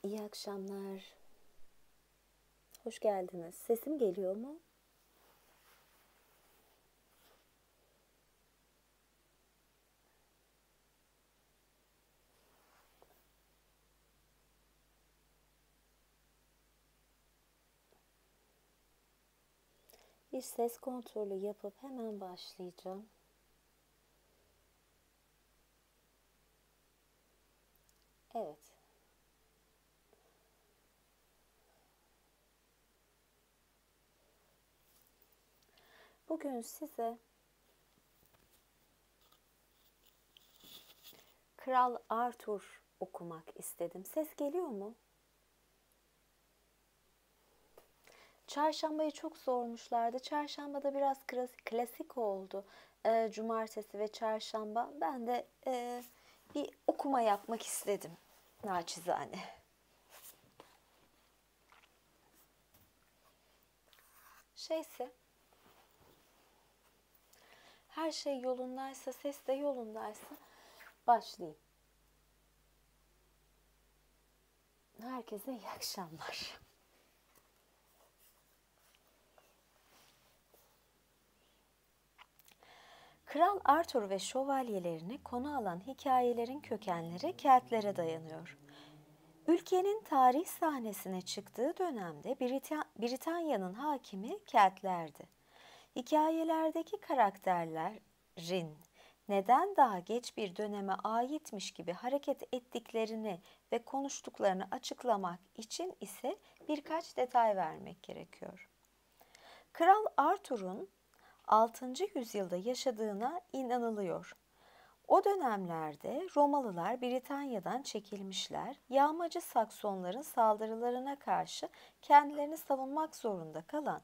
İyi akşamlar. Hoş geldiniz. Sesim geliyor mu? Bir ses kontrolü yapıp hemen başlayacağım. Evet. Bugün size Kral Arthur okumak istedim. Ses geliyor mu? Çarşambayı çok sormuşlardı. Çarşambada biraz klasik oldu. Cumartesi ve çarşamba. Ben de bir okuma yapmak istedim. Naçizane. Şeyse, her şey yolundaysa, ses de yolundaysa başlayayım. Herkese iyi akşamlar. Kral Arthur ve şövalyelerini konu alan hikayelerin kökenleri Keltlere dayanıyor. Ülkenin tarih sahnesine çıktığı dönemde Britanya'nın hakimi Keltlerdi. Hikayelerdeki karakterlerin neden daha geç bir döneme aitmiş gibi hareket ettiklerini ve konuştuklarını açıklamak için ise birkaç detay vermek gerekiyor. Kral Arthur'un 6. yüzyılda yaşadığına inanılıyor. O dönemlerde Romalılar Britanya'dan çekilmişler, yağmacı Saksonların saldırılarına karşı kendilerini savunmak zorunda kalan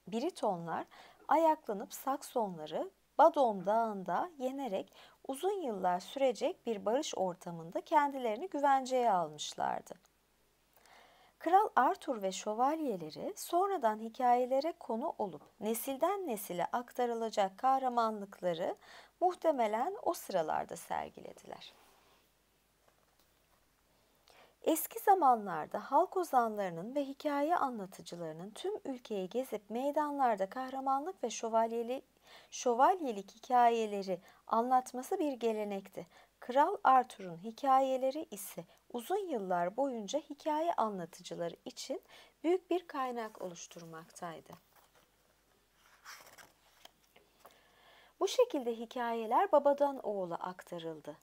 Britonlar ayaklanıp Saksonları Badon Dağı'nda yenerek uzun yıllar sürecek bir barış ortamında kendilerini güvenceye almışlardı. Kral Arthur ve şövalyeleri sonradan hikayelere konu olup nesilden nesile aktarılacak kahramanlıkları muhtemelen o sıralarda sergilediler. Eski zamanlarda halk ozanlarının ve hikaye anlatıcılarının tüm ülkeyi gezip meydanlarda kahramanlık ve şövalyelik hikayeleri anlatması bir gelenekti. Kral Arthur'un hikayeleri ise uzun yıllar boyunca hikaye anlatıcıları için büyük bir kaynak oluşturmaktaydı. Bu şekilde hikayeler babadan oğula aktarıldı.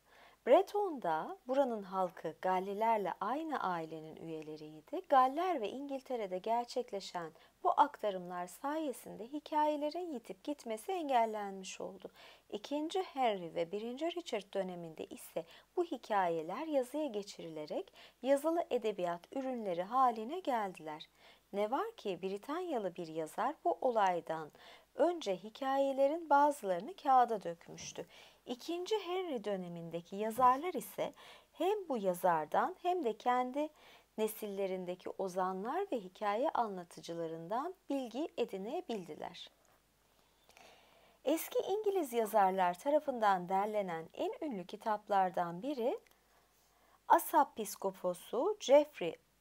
Breton'da buranın halkı Gallilerle aynı ailenin üyeleriydi. Galler ve İngiltere'de gerçekleşen bu aktarımlar sayesinde hikayelerin yitip gitmesi engellenmiş oldu. İkinci Henry ve birinci Richard döneminde ise bu hikayeler yazıya geçirilerek yazılı edebiyat ürünleri haline geldiler. Ne var ki Britanyalı bir yazar bu olaydan önce hikayelerin bazılarını kağıda dökmüştü. İkinci Henry dönemindeki yazarlar ise hem bu yazardan hem de kendi nesillerindeki ozanlar ve hikaye anlatıcılarından bilgi edinebildiler. Eski İngiliz yazarlar tarafından derlenen en ünlü kitaplardan biri Asappiskoposu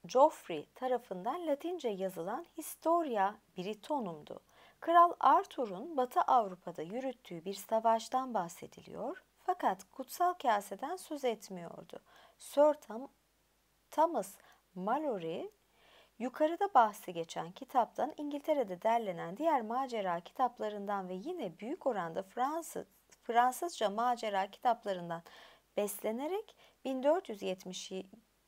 Geoffrey tarafından Latince yazılan Historia Britonum'du. Kral Arthur'un Batı Avrupa'da yürüttüğü bir savaştan bahsediliyor fakat kutsal kaseden söz etmiyordu. Sir Thomas Malory, yukarıda bahsi geçen kitaptan İngiltere'de derlenen diğer macera kitaplarından ve yine büyük oranda Fransızca macera kitaplarından beslenerek 1470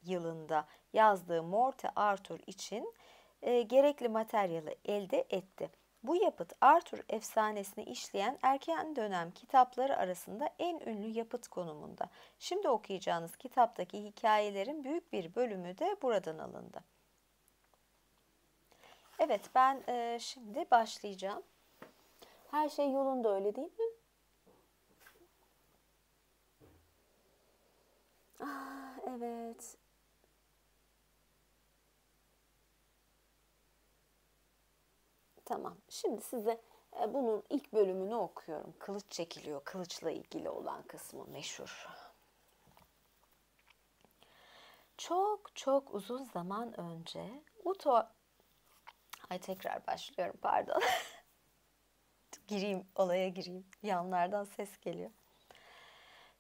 yılında yazdığı Morte Arthur için gerekli materyali elde etti. Bu yapıt Arthur efsanesini işleyen erken dönem kitapları arasında en ünlü yapıt konumunda. Şimdi okuyacağınız kitaptaki hikayelerin büyük bir bölümü de buradan alındı. Evet, ben şimdi başlayacağım. Her şey yolunda, öyle değil mi? Evet. Tamam. Şimdi size bunun ilk bölümünü okuyorum. Kılıç çekiliyor. Kılıçla ilgili olan kısmı meşhur. Çok çok uzun zaman önce tekrar başlıyorum, pardon. Olaya gireyim. Yanlardan ses geliyor.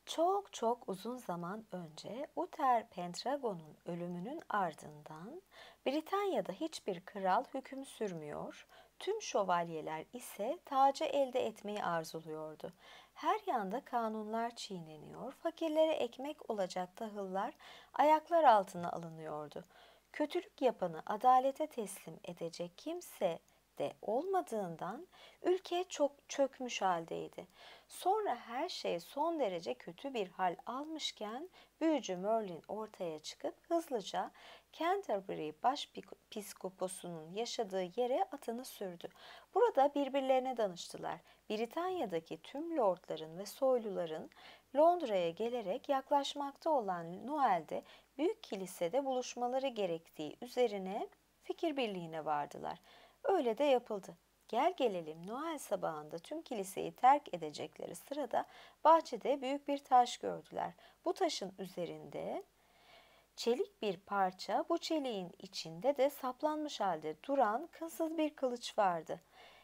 Çok çok uzun zaman önce Uther Pendragon'un ölümünün ardından Britanya'da hiçbir kral hüküm sürmüyor, tüm şövalyeler ise tacı elde etmeyi arzuluyordu. Her yanda kanunlar çiğneniyor, fakirlere ekmek olacak tahıllar ayaklar altına alınıyordu. Kötülük yapanı adalete teslim edecek kimse de olmadığından ülke çok çökmüş haldeydi. Sonra her şey son derece kötü bir hal almışken büyücü Merlin ortaya çıkıp hızlıca Canterbury başpiskoposunun yaşadığı yere atını sürdü. Burada birbirlerine danıştılar. Britanya'daki tüm lordların ve soyluların Londra'ya gelerek yaklaşmakta olan Noel'de büyük kilisede buluşmaları gerektiği üzerine fikir birliğine vardılar. Öyle de yapıldı. Gel gelelim Noel sabahında tüm kiliseyi terk edecekleri sırada bahçede büyük bir taş gördüler. Bu taşın üzerinde çelik bir parça, bu çeliğin içinde de saplanmış halde duran kılsız bir kılıç vardı.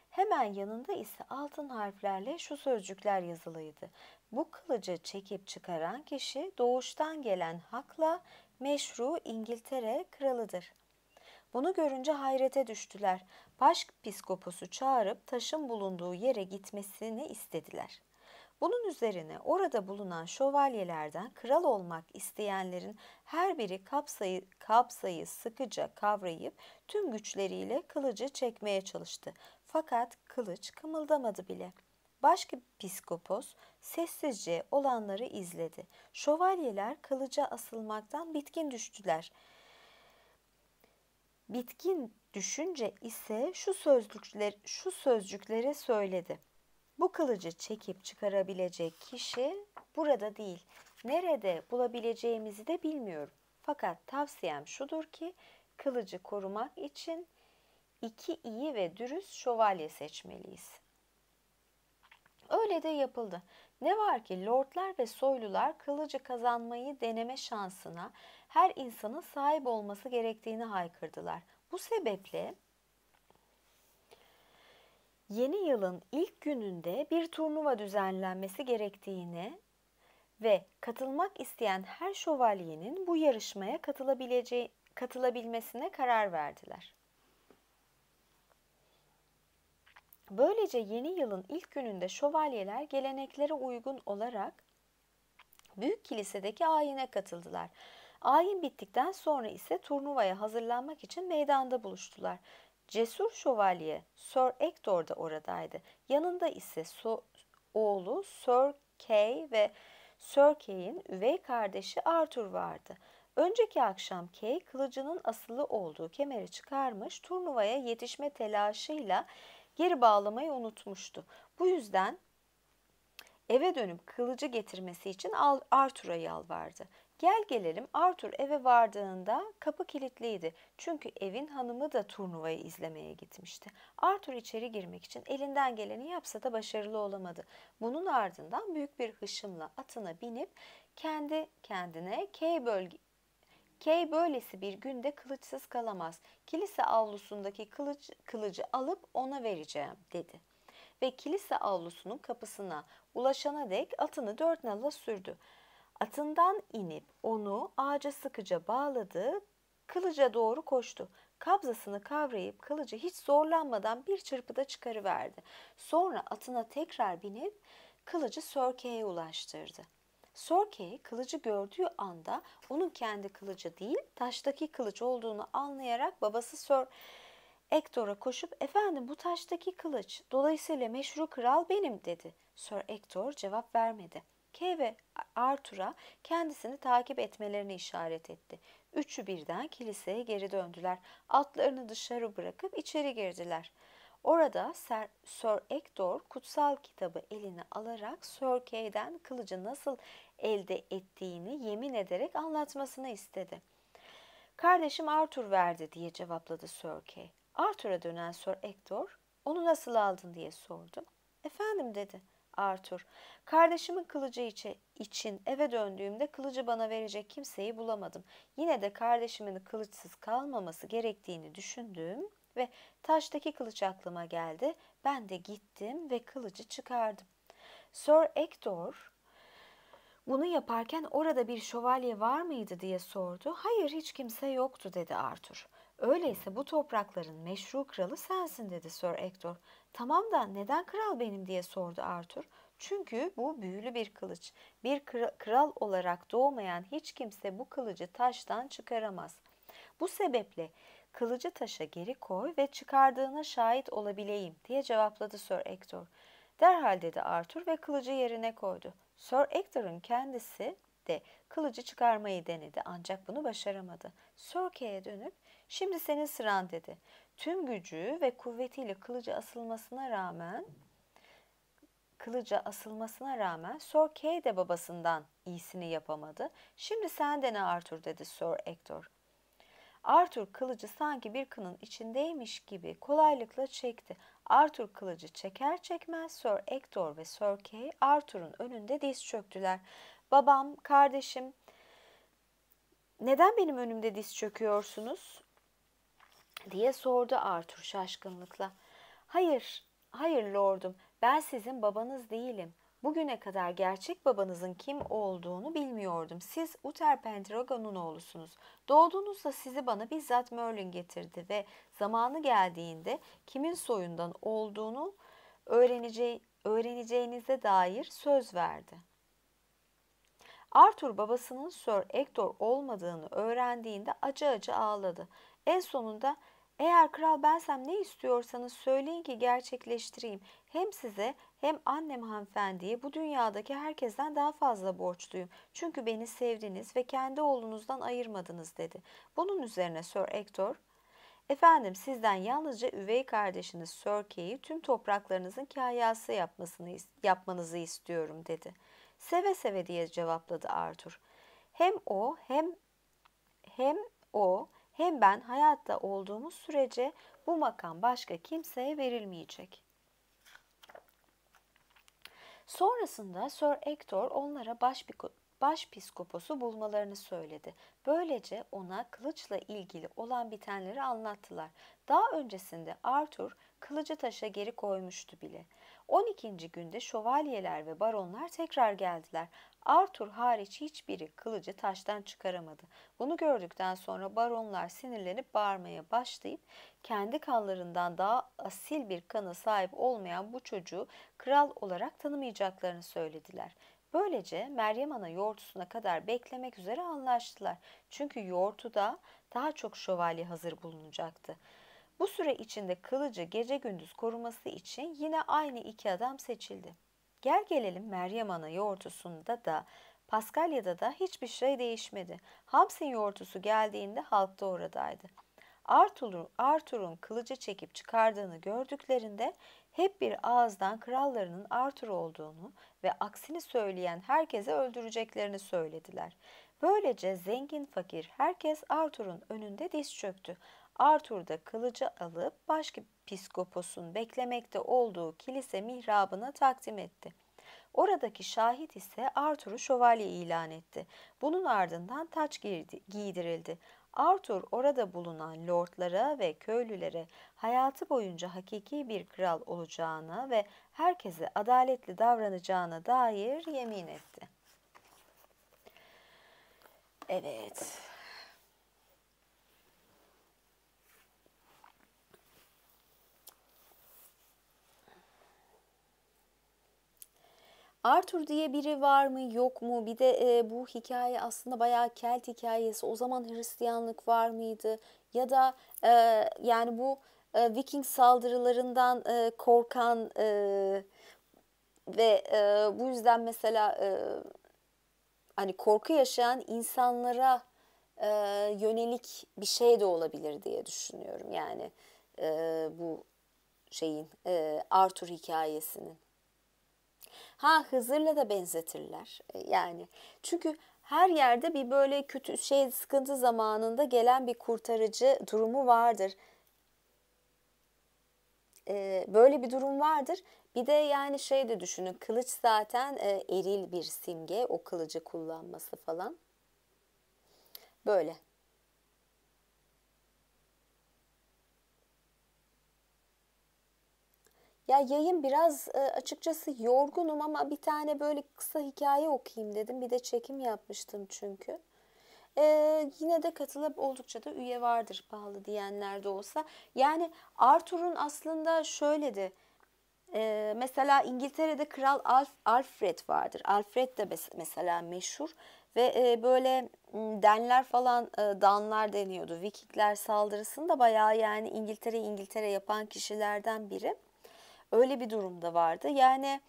Hemen yanında ise altın harflerle şu sözcükler yazılıydı: bu kılıcı çekip çıkaran kişi doğuştan gelen hakla meşru İngiltere kralıdır. Bunu görünce hayrete düştüler. Başpiskoposu çağırıp taşın bulunduğu yere gitmesini istediler. Bunun üzerine orada bulunan şövalyelerden kral olmak isteyenlerin her biri kapsayı sıkıca kavrayıp tüm güçleriyle kılıcı çekmeye çalıştı. Fakat kılıç kımıldamadı bile. Başpiskopos sessizce olanları izledi. Şövalyeler kılıca asılmaktan bitkin düştüler. Bitkin düşünce ise şu sözcükleri söyledi: bu kılıcı çekip çıkarabilecek kişi burada değil. Nerede bulabileceğimizi de bilmiyorum. Fakat tavsiyem şudur ki kılıcı korumak için iki iyi ve dürüst şövalye seçmeliyiz. Öyle de yapıldı. Ne var ki lordlar ve soylular kılıcı kazanmayı deneme şansına her insanın sahip olması gerektiğini haykırdılar. Bu sebeple yeni yılın ilk gününde bir turnuva düzenlenmesi gerektiğini ve katılmak isteyen her şövalyenin bu yarışmaya katılabilmesine karar verdiler. Böylece yeni yılın ilk gününde şövalyeler geleneklere uygun olarak büyük kilisedeki ayine katıldılar. Ayin bittikten sonra ise turnuvaya hazırlanmak için meydanda buluştular. Cesur şövalye Sir Ector da oradaydı. Yanında ise oğlu Sir Kay ve Sir Kay'in üvey kardeşi Arthur vardı. Önceki akşam Kay kılıcının asılı olduğu kemeri çıkarmış, turnuvaya yetişme telaşıyla geri bağlamayı unutmuştu. Bu yüzden eve dönüp kılıcı getirmesi için Arthur'a yalvardı. Gel gelelim Arthur eve vardığında kapı kilitliydi. Çünkü evin hanımı da turnuvayı izlemeye gitmişti. Arthur içeri girmek için elinden geleni yapsa da başarılı olamadı. Bunun ardından büyük bir hışımla atına binip kendi kendine Kay böylesi bir günde kılıçsız kalamaz. Kilise avlusundaki kılıcı alıp ona vereceğim dedi. Ve kilise avlusunun kapısına ulaşana dek atını dört nala sürdü. Atından inip onu ağaca sıkıca bağladı, kılıca doğru koştu. Kabzasını kavrayıp kılıcı hiç zorlanmadan bir çırpıda çıkarıverdi. Sonra atına tekrar binip kılıcı Sir Kay'e ulaştırdı. Sir Kay kılıcı gördüğü anda onun kendi kılıcı değil, taştaki kılıç olduğunu anlayarak babası Sir Ector'a koşup "Efendim, bu taştaki kılıç, dolayısıyla meşru kral benim," dedi. Sir Ector cevap vermedi. Kay ve Arthur'a kendisini takip etmelerini işaret etti. Üçü birden kiliseye geri döndüler. Atlarını dışarı bırakıp içeri girdiler. Orada Sir Ector kutsal kitabı eline alarak Sir Kay'den kılıcı nasıl elde ettiğini yemin ederek anlatmasını istedi. "Kardeşim Arthur verdi," diye cevapladı Sir Kay. Arthur'a dönen Sir Ector, "Onu nasıl aldın?" diye sordu. "Efendim," dedi, Arthur, kardeşimin kılıcı için eve döndüğümde kılıcı bana verecek kimseyi bulamadım. Yine de kardeşimin kılıçsız kalmaması gerektiğini düşündüm ve taştaki kılıç aklıma geldi. Ben de gittim ve kılıcı çıkardım. Sir Ector bunu yaparken orada bir şövalye var mıydı diye sordu. Hayır, hiç kimse yoktu dedi Arthur. Öyleyse bu toprakların meşru kralı sensin dedi Sir Ector. Tamam da neden kral benim diye sordu Arthur. Çünkü bu büyülü bir kılıç. Bir kral olarak doğmayan hiç kimse bu kılıcı taştan çıkaramaz. Bu sebeple kılıcı taşa geri koy ve çıkardığına şahit olabileyim diye cevapladı Sir Ector. Derhal dedi Arthur ve kılıcı yerine koydu. Sir Ector'un kendisi de kılıcı çıkarmayı denedi ancak bunu başaramadı. Sir Kay'e dönüp şimdi senin sıran dedi. Tüm gücü ve kuvvetiyle kılıca asılmasına rağmen Sir Kay de babasından iyisini yapamadı. Şimdi sen dene Arthur dedi Sir Ector. Arthur kılıcı sanki bir kının içindeymiş gibi kolaylıkla çekti. Arthur kılıcı çeker çekmez Sir Ector ve Sir Kay Arthur'un önünde diz çöktüler. Babam, kardeşim, neden benim önümde diz çöküyorsunuz? Diye sordu Arthur şaşkınlıkla. Hayır, hayır lordum, ben sizin babanız değilim. Bugüne kadar gerçek babanızın kim olduğunu bilmiyordum. Siz Uther Pendragon'un oğlusunuz. Doğduğunuzda sizi bana bizzat Merlin getirdi ve zamanı geldiğinde kimin soyundan olduğunu öğreneceğinize dair söz verdi. Arthur babasının Sir Ector olmadığını öğrendiğinde acı acı ağladı. En sonunda eğer kral bensem ne istiyorsanız söyleyin ki gerçekleştireyim. Hem size hem annem hanımefendiye bu dünyadaki herkesten daha fazla borçluyum. Çünkü beni sevdiniz ve kendi oğlunuzdan ayırmadınız dedi. Bunun üzerine Sir Ector, efendim sizden yalnızca üvey kardeşiniz Sir Kay'i tüm topraklarınızın kahyası yapmanızı istiyorum dedi. Seve seve diye cevapladı Arthur. Hem o hem o hem ben hayatta olduğumuz sürece bu makam başka kimseye verilmeyecek. Sonrasında Sir Ector onlara başpiskoposu bulmalarını söyledi. Böylece ona kılıçla ilgili olan bitenleri anlattılar. Daha öncesinde Arthur kılıcı taşa geri koymuştu bile. 12. günde şövalyeler ve baronlar tekrar geldiler. Arthur hariç hiçbiri kılıcı taştan çıkaramadı. Bunu gördükten sonra baronlar sinirlenip bağırmaya başlayıp kendi kanlarından daha asil bir kana sahip olmayan bu çocuğu kral olarak tanımayacaklarını söylediler. Böylece Meryem Ana yoğurtusuna kadar beklemek üzere anlaştılar. Çünkü yoğurtuda daha çok şövalye hazır bulunacaktı. Bu süre içinde kılıcı gece gündüz koruması için yine aynı iki adam seçildi. Gel gelelim Meryem Ana yoğurtusunda da Paskalya'da da hiçbir şey değişmedi. Hamsin yoğurtusu geldiğinde halk da oradaydı. Arthur'un kılıcı çekip çıkardığını gördüklerinde hep bir ağızdan krallarının Arthur olduğunu ve aksini söyleyen herkese öldüreceklerini söylediler. Böylece zengin fakir herkes Arthur'un önünde diz çöktü. Arthur da kılıcı alıp başpiskoposun beklemekte olduğu kilise mihrabına takdim etti. Oradaki şahit ise Arthur'u şövalye ilan etti. Bunun ardından taç giydirildi. Arthur orada bulunan lordlara ve köylülere hayatı boyunca hakiki bir kral olacağına ve herkese adaletli davranacağına dair yemin etti. Evet. Arthur diye biri var mı yok mu? Bir de bu hikaye aslında bayağı Kelt hikayesi. O zaman Hristiyanlık var mıydı? Ya da yani bu Viking saldırılarından korkan ve bu yüzden mesela hani korku yaşayan insanlara yönelik bir şey de olabilir diye düşünüyorum. Yani bu şeyin Arthur hikayesinin. Ha, Hızır'la da benzetirler. Yani çünkü her yerde bir böyle kötü şey sıkıntı zamanında gelen bir kurtarıcı durumu vardır. Böyle bir durum vardır. Bir de yani şey de düşünün, kılıç zaten eril bir simge, o kılıcı kullanması falan. Böyle. Ya yayın biraz açıkçası yorgunum ama bir tane böyle kısa hikaye okuyayım dedim. Bir de çekim yapmıştım çünkü. Yine de katılıp oldukça da üye vardır pahalı diyenler de olsa. Yani Arthur'un aslında şöyledi. Mesela İngiltere'de Kral Alfred vardır. Alfred de mesela meşhur ve böyle denler falan danlar deniyordu. Vikingler saldırısında bayağı yani İngiltere yapan kişilerden biri. Öyle bir durumda vardı. Yani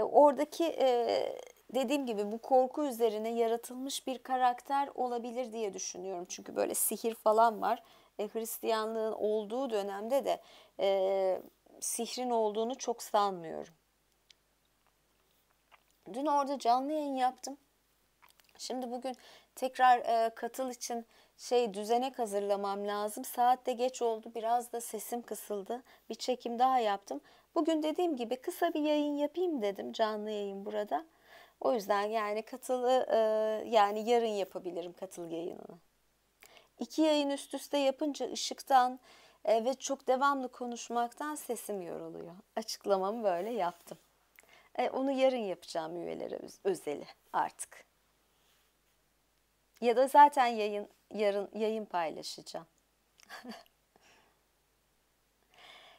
oradaki dediğim gibi bu korku üzerine yaratılmış bir karakter olabilir diye düşünüyorum. Çünkü böyle sihir falan var. Hristiyanlığın olduğu dönemde de sihrin olduğunu çok sanmıyorum. Dün orada canlı yayın yaptım. Şimdi bugün tekrar katıl için düzenek hazırlamam lazım. Saat de geç oldu. Biraz da sesim kısıldı. Bir çekim daha yaptım. Bugün dediğim gibi kısa bir yayın yapayım dedim. Canlı yayın burada. O yüzden yani katılı yani yarın yapabilirim katıl yayınını. İki yayın üst üste yapınca ışıktan ve çok devamlı konuşmaktan sesim yoruluyor. Açıklamamı böyle yaptım. Onu yarın yapacağım üyelere özeli artık. Ya da zaten yarın yayın paylaşacağım.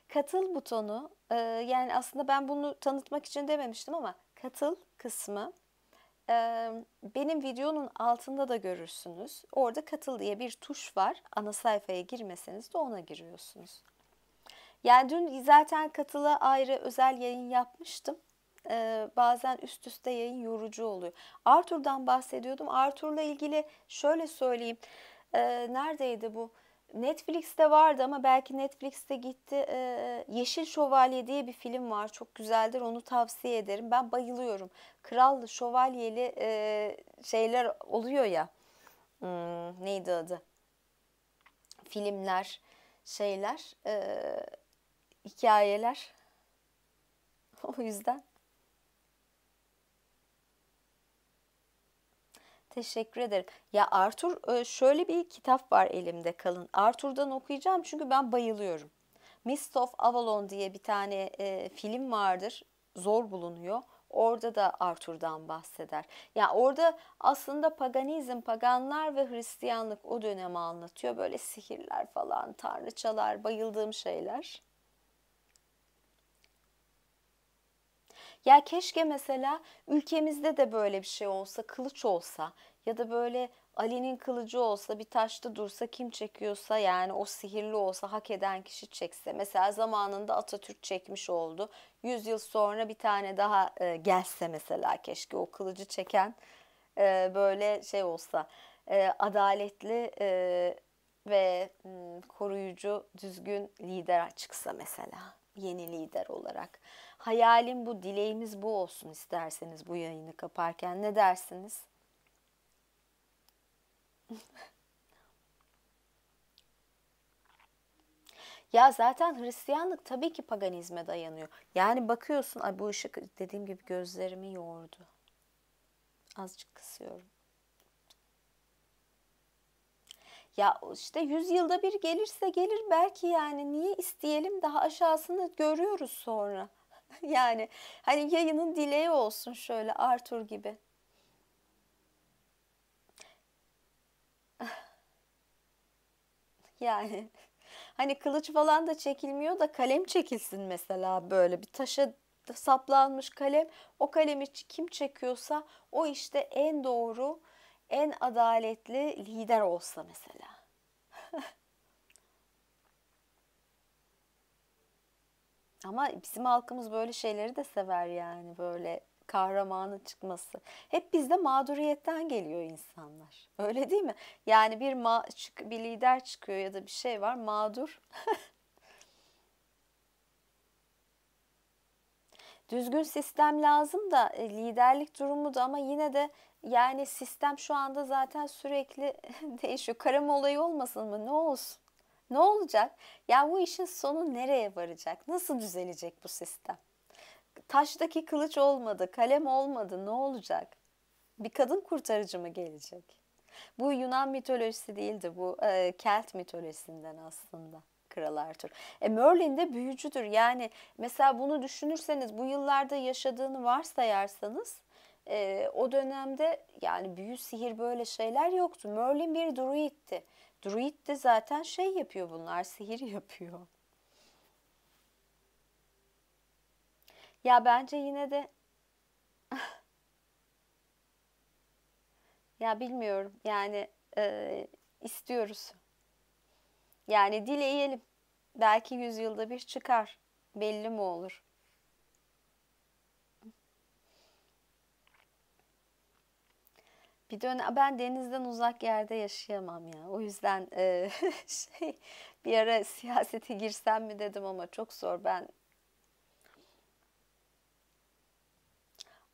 Katıl butonu yani aslında ben bunu tanıtmak için dememiştim ama katıl kısmı benim videonun altında da görürsünüz. Orada katıl diye bir tuş var. Ana sayfaya girmeseniz de ona giriyorsunuz. Yani dün zaten katıla ayrı özel yayın yapmıştım. Bazen üst üste yayın yorucu oluyor. Arthur'dan bahsediyordum. Arthur'la ilgili şöyle söyleyeyim. Neredeydi bu? Netflix'te vardı ama belki Netflix'te gitti. Yeşil Şövalye diye bir film var. Çok güzeldir. Onu tavsiye ederim. Ben bayılıyorum. Krallı, şövalyeli şeyler oluyor ya. Neydi adı? Filmler, şeyler, hikayeler. O yüzden teşekkür ederim. Ya Arthur şöyle bir kitap var elimde kalın. Arthur'dan okuyacağım çünkü ben bayılıyorum. Mist of Avalon diye bir tane film vardır. Zor bulunuyor. Orada da Arthur'dan bahseder. Ya orada aslında paganizm, paganlar ve Hristiyanlık o dönemi anlatıyor. Böyle sihirler falan, tanrıçalar, bayıldığım şeyler. Ya keşke mesela ülkemizde de böyle bir şey olsa, kılıç olsa ya da böyle Ali'nin kılıcı olsa, bir taşta dursa, kim çekiyorsa yani o sihirli olsa, hak eden kişi çekse. Mesela zamanında Atatürk çekmiş oldu. 100 yıl sonra bir tane daha gelse mesela, keşke o kılıcı çeken böyle şey olsa, adaletli ve koruyucu, düzgün lider çıksa mesela, yeni lider olarak. Hayalim bu, dileğimiz bu olsun isterseniz bu yayını kaparken. Ne dersiniz? Ya zaten Hristiyanlık tabii ki paganizme dayanıyor. Yani bakıyorsun, ay bu ışık dediğim gibi gözlerimi yordu. Azıcık kısıyorum. Ya işte 100 yılda bir gelirse gelir belki, yani niye isteyelim, daha aşağısını görüyoruz sonra. Yani hani yayının dileği olsun şöyle Arthur gibi. Yani hani kılıç falan da çekilmiyor da kalem çekilsin mesela, böyle bir taşa saplanmış kalem. O kalemi kim çekiyorsa o işte en doğru, en adaletli lider olsa mesela. Ama bizim halkımız böyle şeyleri de sever, yani böyle kahramanın çıkması. Hep bizde mağduriyetten geliyor insanlar. Öyle değil mi? Yani bir lider çıkıyor ya da bir şey var, mağdur. Düzgün sistem lazım da liderlik durumu da, ama yine de yani sistem şu anda zaten sürekli değişiyor. Karım olayı olmasın mı? Ne olsun? Ne olacak? Ya bu işin sonu nereye varacak? Nasıl düzelecek bu sistem? Taştaki kılıç olmadı, kalem olmadı. Ne olacak? Bir kadın kurtarıcı mı gelecek? Bu Yunan mitolojisi değildi. Bu Kelt mitolojisinden aslında. Kral Arthur. Merlin de büyücüdür. Yani mesela bunu düşünürseniz, bu yıllarda yaşadığını varsayarsanız, o dönemde yani büyü, sihir, böyle şeyler yoktu. Merlin bir druidti. Druid de zaten şey yapıyor, bunlar sihir yapıyor. Ya bence yine de, ya bilmiyorum yani, istiyoruz. Yani dileyelim. Belki yüzyılda bir çıkar. Belli mi olur? Bir dönem ben denizden uzak yerde yaşayamam ya. O yüzden şey, bir ara siyasete girsem mi dedim ama çok zor.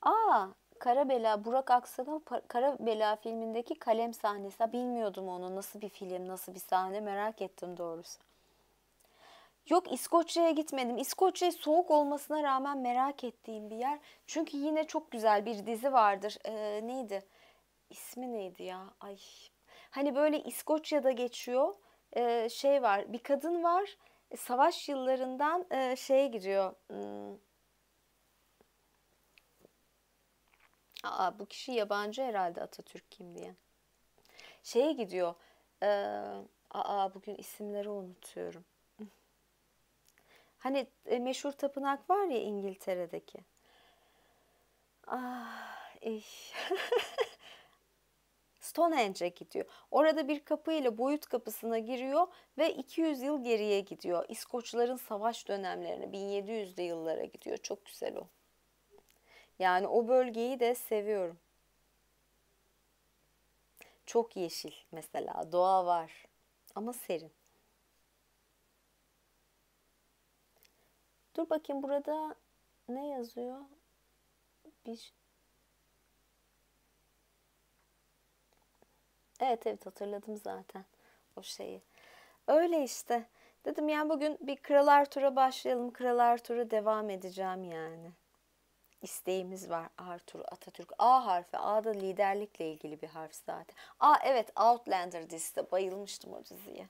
Aa, Karabela, Burak Aksan'ın Karabela filmindeki kalem sahnesi. Ha, bilmiyordum onu. Nasıl bir film, nasıl bir sahne, merak ettim doğrusu. Yok, İskoçya'ya gitmedim. İskoçya soğuk olmasına rağmen merak ettiğim bir yer. Çünkü yine çok güzel bir dizi vardır. Neydi? İsmi neydi ya? Ay. Hani böyle İskoçya'da geçiyor. Şey var. Bir kadın var. Savaş yıllarından şeye gidiyor. Aa, bu kişi yabancı herhalde, Atatürk kimliği. Şeye gidiyor. E, bugün isimleri unutuyorum. Hani meşhur tapınak var ya İngiltere'deki. Ah, Stonehenge'e gidiyor. Orada bir kapıyla boyut kapısına giriyor ve 200 yıl geriye gidiyor. İskoçların savaş dönemlerine, 1700'lü yıllara gidiyor. Çok güzel o. Yani o bölgeyi de seviyorum. Çok yeşil mesela, doğa var ama serin. Dur bakayım, burada ne yazıyor? Bir Evet, evet, hatırladım zaten o şeyi. Öyle işte. Dedim yani bugün bir Kral Arthur'a başlayalım. Kral Arthur'a devam edeceğim yani. İsteğimiz var, Arthur Atatürk. A harfi. A da liderlikle ilgili bir harf zaten. Evet, Outlander dizisi, bayılmıştım o diziye.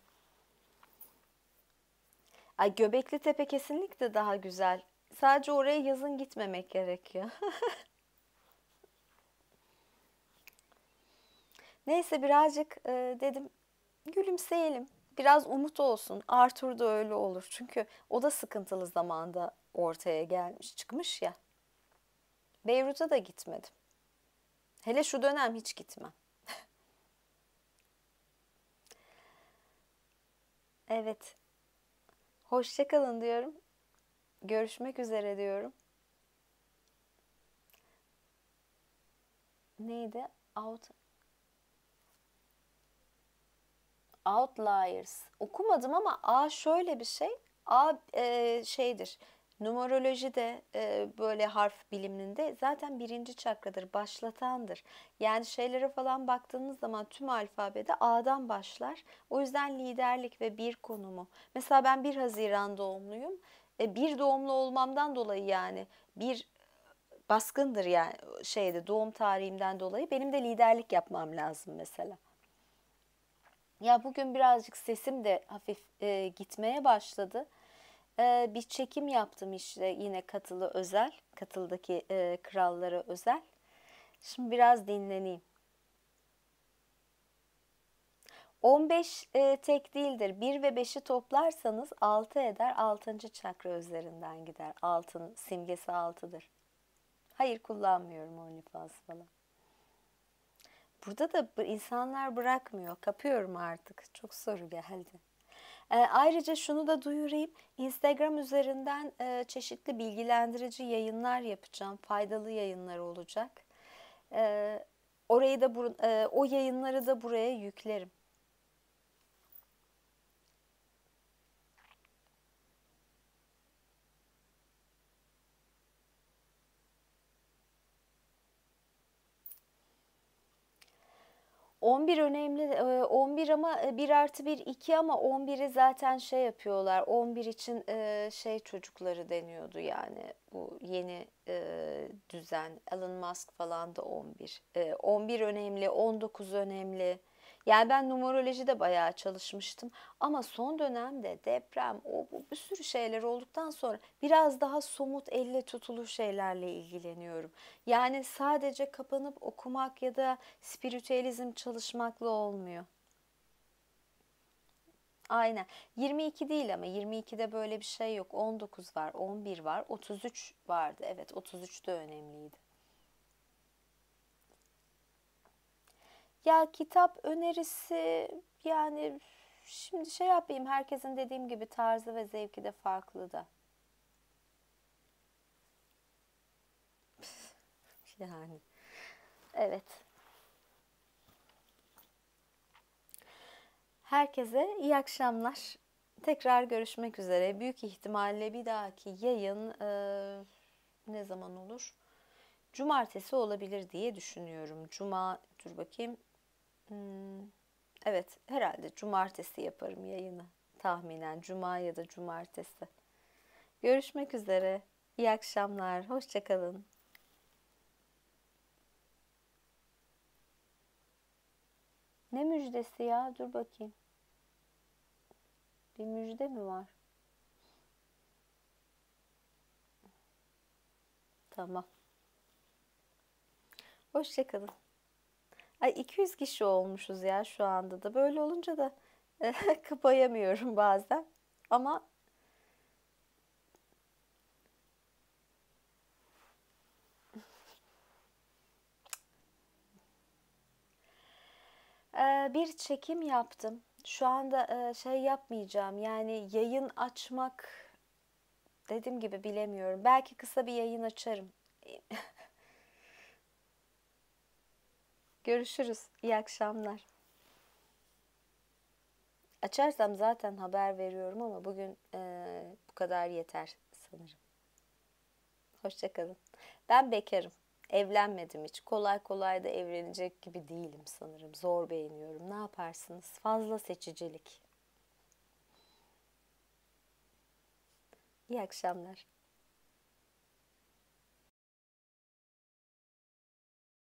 Ay, Göbekli Tepe kesinlikle daha güzel. Sadece oraya yazın gitmemek gerekiyor. Neyse, birazcık dedim gülümseyelim. Biraz umut olsun. Arthur da öyle olur. Çünkü o da sıkıntılı zamanda ortaya gelmiş, çıkmış ya. Beyrut'a da gitmedim. Hele şu dönem hiç gitmem. Evet. Hoşça kalın diyorum. Görüşmek üzere diyorum. Neydi? Out, Outliers. Okumadım ama şöyle bir şey. Şeydir. Numerolojide, böyle harf biliminde zaten birinci çakradır, başlatandır. Yani şeylere falan baktığınız zaman tüm alfabede A'dan başlar. O yüzden liderlik ve bir konumu. Mesela ben 1 Haziran doğumluyum. Bir doğumlu olmamdan dolayı, yani bir baskındır yani, şeyde doğum tarihimden dolayı benim de liderlik yapmam lazım mesela. Ya bugün birazcık sesim de hafif gitmeye başladı. Bir çekim yaptım işte, yine katılı özel, katıldaki krallara özel. Şimdi biraz dinleneyim. 15 tek değildir. Bir ve beşi toplarsanız 6 eder. Altıncı çakra üzerinden gider. Altın simgesi altıdır. Hayır, kullanmıyorum OnlyFans falan. Burada da insanlar bırakmıyor. Kapıyorum artık. Çok soru geldi. Ayrıca şunu da duyurayım. Instagram üzerinden çeşitli bilgilendirici yayınlar yapacağım. Faydalı yayınlar olacak. E, Orayı da o yayınları da buraya yüklerim. 11 önemli, 11 ama 1+1 2 ama 11'i zaten şey yapıyorlar. 11 için şey çocukları deniyordu yani bu yeni düzen. Elon Musk falan da 11. 11 önemli, 19 önemli. Yani ben numerolojide bayağı çalışmıştım ama son dönemde deprem, o bu bir sürü şeyler olduktan sonra biraz daha somut elle tutulur şeylerle ilgileniyorum. Yani sadece kapanıp okumak ya da spiritüalizm çalışmakla olmuyor. Aynen. 22 değil ama 22'de böyle bir şey yok. 19 var, 11 var, 33 vardı. Evet, 33 de önemliydi. Ya kitap önerisi yani şimdi şey yapayım herkesin dediğim gibi tarzı ve zevki de farklı da. Yani evet. Herkese iyi akşamlar. Tekrar görüşmek üzere. Büyük ihtimalle bir dahaki yayın ne zaman olur? Cumartesi olabilir diye düşünüyorum. Dur bakayım. Hmm, evet, herhalde cumartesi yaparım yayını. Tahminen cuma ya da cumartesi. Görüşmek üzere. İyi akşamlar. Hoşça kalın. Ne müjdesi ya? Dur bakayım. Bir müjde mi var? Tamam. Hoşça kalın. Ay 200 kişi olmuşuz ya şu anda da. Böyle olunca da kapayamıyorum bazen. Ama bir çekim yaptım. Şu anda şey yapmayacağım. Yani yayın açmak dediğim gibi bilemiyorum. Belki kısa bir yayın açarım. Görüşürüz. İyi akşamlar. Açarsam zaten haber veriyorum ama bugün bu kadar yeter sanırım. Hoşça kalın. Ben bekarım. Evlenmedim hiç. Kolay kolay da evlenecek gibi değilim sanırım. Zor beğeniyorum. Ne yaparsınız? Fazla seçicilik. İyi akşamlar.